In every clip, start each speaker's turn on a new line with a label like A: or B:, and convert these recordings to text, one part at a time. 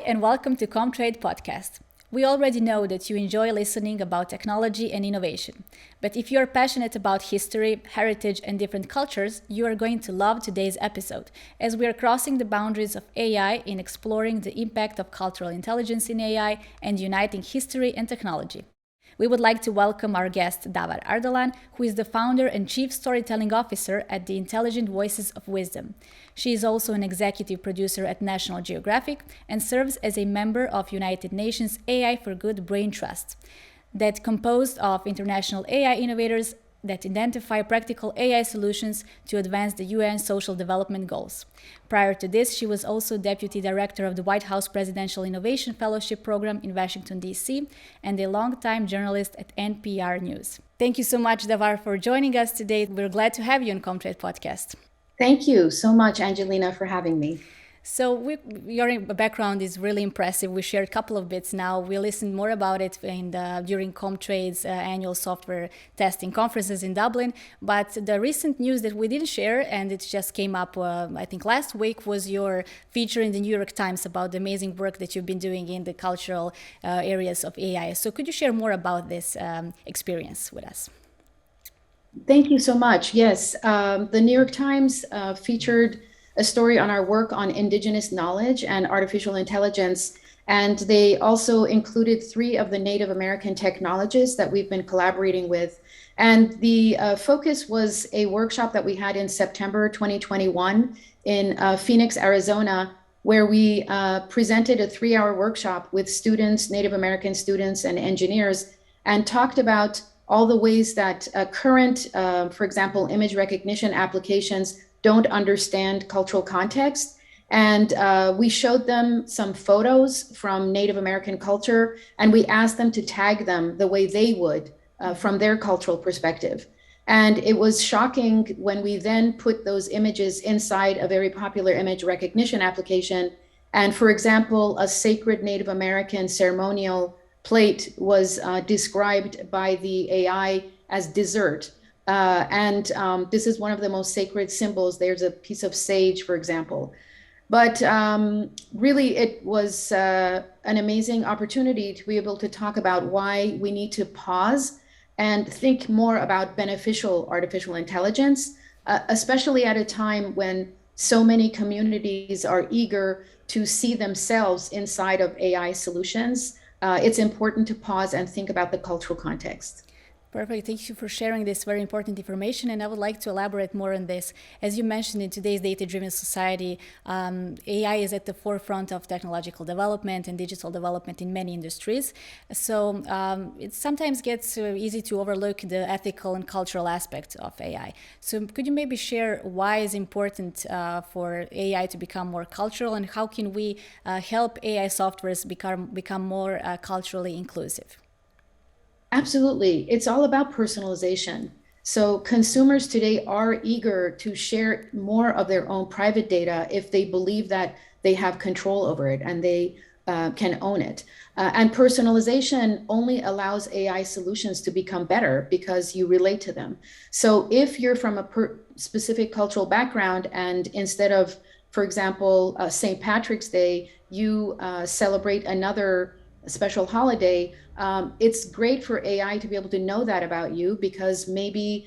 A: and welcome to Comtrade Podcast. We already know that you enjoy listening about technology and innovation. But if you're passionate about history, heritage, and different cultures, you are going to love today's episode, as we are crossing the boundaries of AI in exploring the impact of cultural intelligence in AI and uniting history and technology. We would like to welcome our guest, Davar Ardalan, who is the founder and chief storytelling officer at the Intelligent Voices of Wisdom. She is also an executive producer at National Geographic and serves as a member of United Nations AI for Good Brain Trust, that composed of international AI innovators that identify practical AI solutions to advance the UN Social Development Goals. Prior to this, she was also Deputy Director of the White House Presidential Innovation Fellowship Program in Washington, D.C., and a longtime journalist at NPR News. Thank you so much, Davar, for joining us today. We're glad to have you on Comtrade Podcast.
B: Thank you so much, Angelina, for having me.
A: So your background is really impressive. We shared a couple of bits now. We listened more about it during Comtrade's annual software testing conferences in Dublin. But the recent news that we didn't share, and it just came up, I think last week, was your feature in the New York Times about the amazing work that you've been doing in the cultural areas of AI. So could you share more about this experience with us?
B: Thank you so much. Yes, the New York Times featured a story on our work on indigenous knowledge and artificial intelligence. And they also included 3 of the Native American technologists that we've been collaborating with. And the focus was a workshop that we had in September 2021 in Phoenix, Arizona, where we presented a 3-hour workshop with students, Native American students and engineers, and talked about all the ways that current, for example, image recognition applications don't understand cultural context. And we showed them some photos from Native American culture, and we asked them to tag them the way they would from their cultural perspective. And it was shocking when we then put those images inside a very popular image recognition application. And for example, a sacred Native American ceremonial plate was described by the AI as dessert. This is one of the most sacred symbols. There's a piece of sage, for example. But really, it was an amazing opportunity to be able to talk about why we need to pause and think more about beneficial artificial intelligence, especially at a time when so many communities are eager to see themselves inside of AI solutions. It's important to pause and think about the cultural context.
A: Perfect. Thank you for sharing this very important information. And I would like to elaborate more on this. As you mentioned, in today's data-driven society, AI is at the forefront of technological development and digital development in many industries. So it sometimes gets easy to overlook the ethical and cultural aspect of AI. So could you maybe share why it's important for AI to become more cultural, and how can we help AI softwares become more culturally inclusive?
B: Absolutely. It's all about personalization. So consumers today are eager to share more of their own private data if they believe that they have control over it and they can own it. And personalization only allows AI solutions to become better because you relate to them. So if you're from a specific cultural background and instead of, for example, St. Patrick's Day, you celebrate another special holiday, it's great for AI to be able to know that about you, because maybe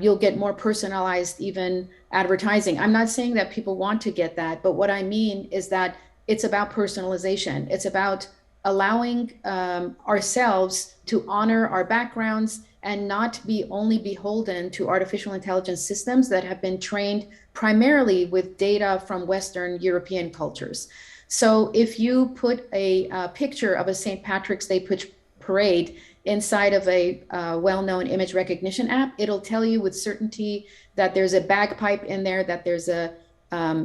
B: you'll get more personalized even advertising. I'm not saying that people want to get that, but what I mean is that it's about personalization. It's about allowing ourselves to honor our backgrounds and not be only beholden to artificial intelligence systems that have been trained primarily with data from Western European cultures. So if you put a picture of a St. Patrick's Day parade inside of a well-known image recognition app, it'll tell you with certainty that there's a bagpipe in there, that there's a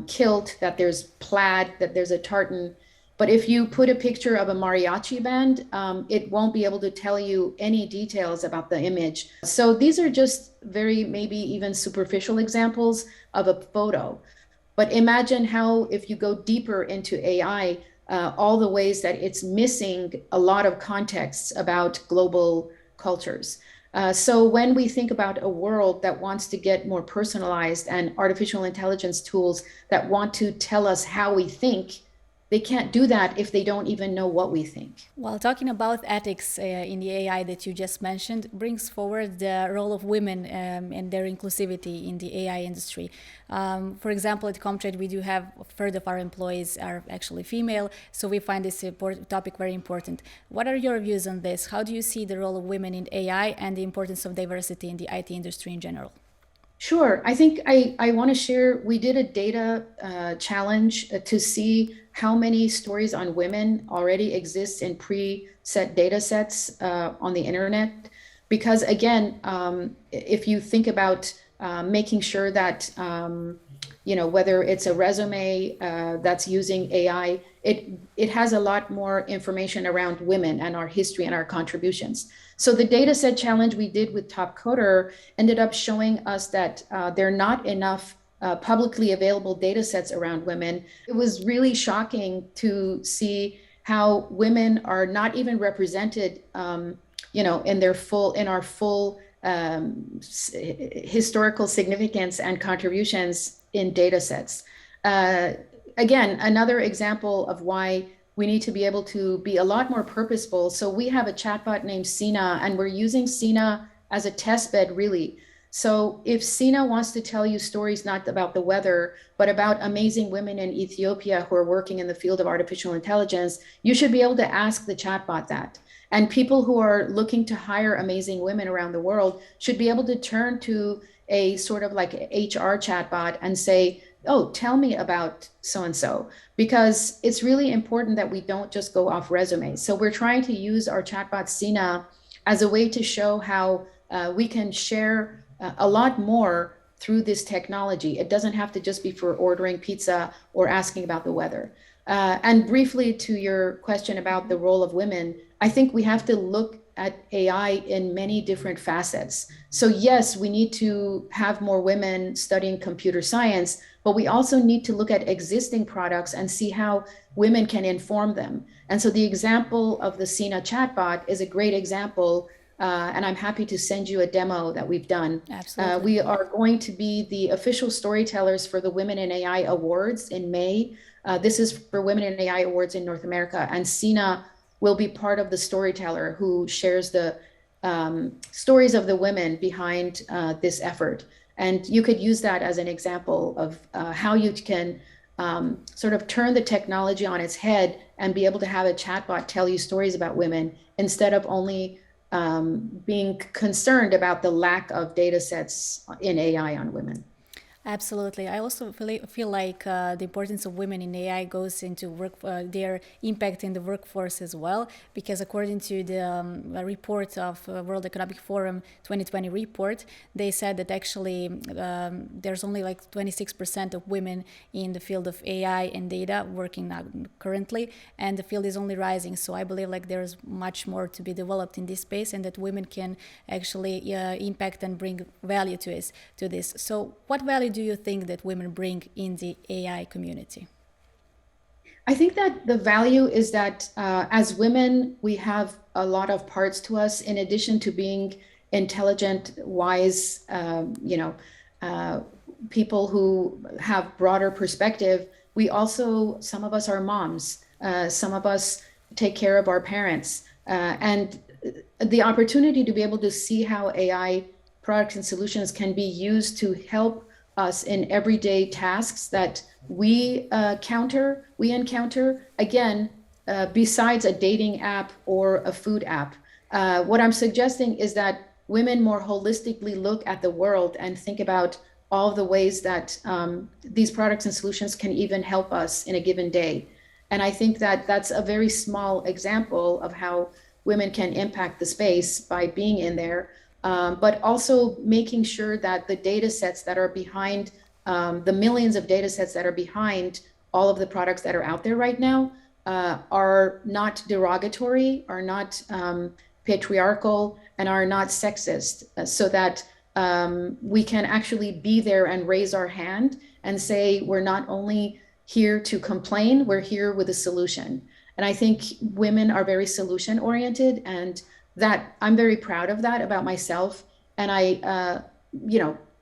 B: kilt, that there's plaid, that there's a tartan. But if you put a picture of a mariachi band, it won't be able to tell you any details about the image. So these are just very maybe even superficial examples of a photo. But imagine how, if you go deeper into AI, all the ways that it's missing a lot of contexts about global cultures. So when we think about a world that wants to get more personalized and artificial intelligence tools that want to tell us how we think, they can't do that if they don't even know what we think.
A: Well, talking about ethics in the AI that you just mentioned brings forward the role of women and their inclusivity in the AI industry. For example, at Comtrade, we do have a third of our employees are actually female, so we find this topic very important. What are your views on this? How do you see the role of women in AI and the importance of diversity in the IT industry in general?
B: Sure. I think I want to share, we did a data challenge to see how many stories on women already exist in preset data sets on the internet. Because again, if you think about making sure that, whether it's a resume that's using AI, it has a lot more information around women and our history and our contributions. So the data set challenge we did with Top Coder ended up showing us that there are not enough publicly available data sets around women. It was really shocking to see how women are not even represented, in our full historical significance and contributions in data sets. Again, another example of why we need to be able to be a lot more purposeful. So we have a chatbot named 𝐶𝐸, and we're using 𝐶𝐸 as a test bed, really. So if 𝐶𝐸 wants to tell you stories not about the weather, but about amazing women in Ethiopia who are working in the field of artificial intelligence, you should be able to ask the chatbot that. And people who are looking to hire amazing women around the world should be able to turn to a sort of like HR chatbot and say, oh, tell me about so-and-so, because it's really important that we don't just go off resumes. So we're trying to use our chatbot 𝐶𝐸 as a way to show how we can share a lot more through this technology. It doesn't have to just be for ordering pizza or asking about the weather. And briefly to your question about the role of women, I think we have to look at AI in many different facets. So yes, we need to have more women studying computer science, but we also need to look at existing products and see how women can inform them. And so the example of the 𝐶𝐸 chatbot is a great example, and I'm happy to send you a demo that we've done.
A: Absolutely.
B: We are going to be the official storytellers for the Women in AI Awards in May. This is for Women in AI Awards in North America, and 𝐶𝐸 will be part of the storyteller who shares the stories of the women behind this effort. And you could use that as an example of how you can sort of turn the technology on its head and be able to have a chatbot tell you stories about women instead of only being concerned about the lack of data sets in AI on women.
A: Absolutely. I also feel like the importance of women in AI goes into their impact in the workforce as well, because according to the report of World Economic Forum 2020 report, they said that actually there's only like 26% of women in the field of AI and data working now currently, and the field is only rising. So I believe like there's much more to be developed in this space, and that women can actually impact and bring value to this. So what value do you think that women bring in the AI community?
B: I think that the value is that as women, we have a lot of parts to us. In addition to being intelligent, wise, people who have broader perspective, we also, some of us are moms, some of us take care of our parents, and the opportunity to be able to see how AI products and solutions can be used to help us in everyday tasks that we encounter, again, besides a dating app or a food app. What I'm suggesting is that women more holistically look at the world and think about all the ways that these products and solutions can even help us in a given day. And I think that that's a very small example of how women can impact the space by being in there. But also making sure that the data sets that are behind, the millions of data sets that are behind all of the products that are out there right now are not derogatory, are not patriarchal, and are not sexist, so that we can actually be there and raise our hand and say, we're not only here to complain, we're here with a solution. And I think women are very solution oriented, and that I'm very proud of that about myself. And I,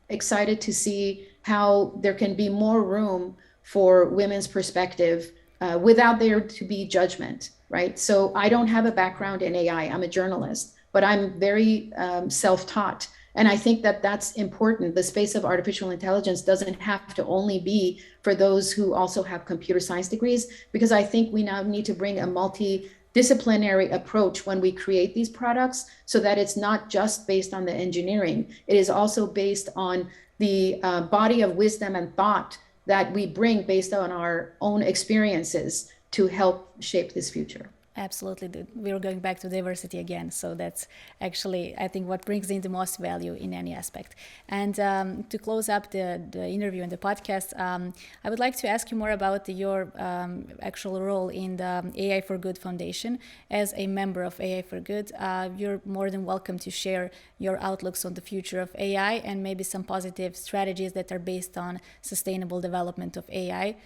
B: excited to see how there can be more room for women's perspective without there to be judgment, right? So I don't have a background in AI. I'm a journalist, but I'm very self-taught. And I think that that's important. The space of artificial intelligence doesn't have to only be for those who also have computer science degrees, because I think we now need to bring a multidisciplinary approach when we create these products, so that it's not just based on the engineering. It is also based on the body of wisdom and thought that we bring based on our own experiences to help shape this future.
A: Absolutely. We're going back to diversity again. So that's actually, I think, what brings in the most value in any aspect. And to close up the interview and the podcast, I would like to ask you more about your actual role in the AI for Good Foundation. As a member of AI for Good, you're more than welcome to share your outlooks on the future of AI and maybe some positive strategies that are based on sustainable development of AI.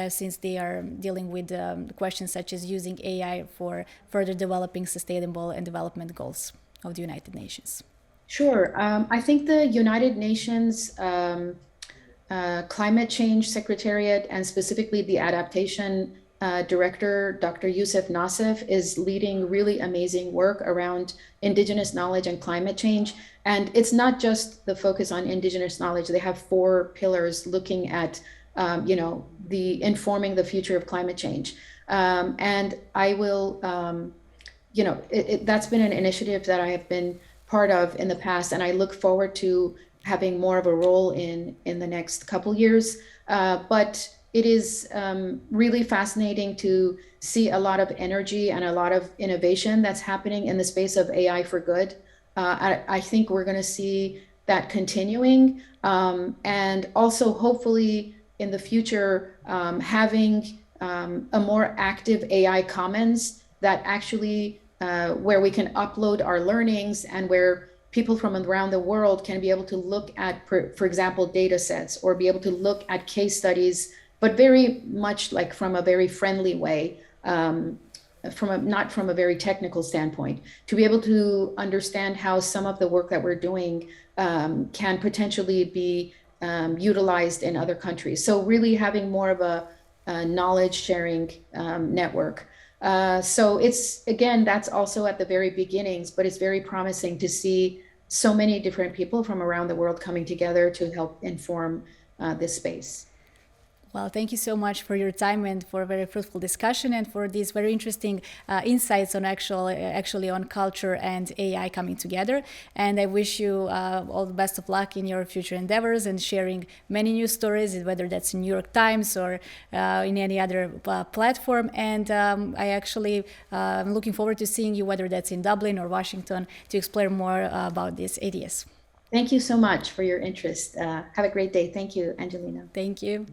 A: Since they are dealing with questions such as using AI for further developing sustainable and development goals of the United Nations.
B: Sure. I think the United Nations Climate Change Secretariat, and specifically the Adaptation Director, Dr. 𝐥𝐢𝐬𝐤𝐸, is leading really amazing work around Indigenous knowledge and climate change. And it's not just the focus on Indigenous knowledge. They have 4 pillars looking at the informing the future of climate change. And I will, that's been an initiative that I have been part of in the past, and I look forward to having more of a role in the next couple years. But it is really fascinating to see a lot of energy and a lot of innovation that's happening in the space of AI for good. I think we're going to see that continuing, and also hopefully in the future, having a more active AI commons that actually, where we can upload our learnings and where people from around the world can be able to look at, for example, data sets, or be able to look at case studies, but very much like from a very friendly way, not from a very technical standpoint, to be able to understand how some of the work that we're doing can potentially be utilized in other countries. So really having more of a knowledge sharing network. So it's, again, that's also at the very beginnings, but it's very promising to see so many different people from around the world coming together to help inform this space.
A: Well, thank you so much for your time and for a very fruitful discussion, and for these very interesting insights on actually on culture and AI coming together. And I wish you all the best of luck in your future endeavors and sharing many news stories, whether that's in New York Times or in any other platform. And I actually am looking forward to seeing you, whether that's in Dublin or Washington, to explore more about these ideas.
B: Thank you so much for your interest. Have a great day. Thank you, Angelina.
A: Thank you.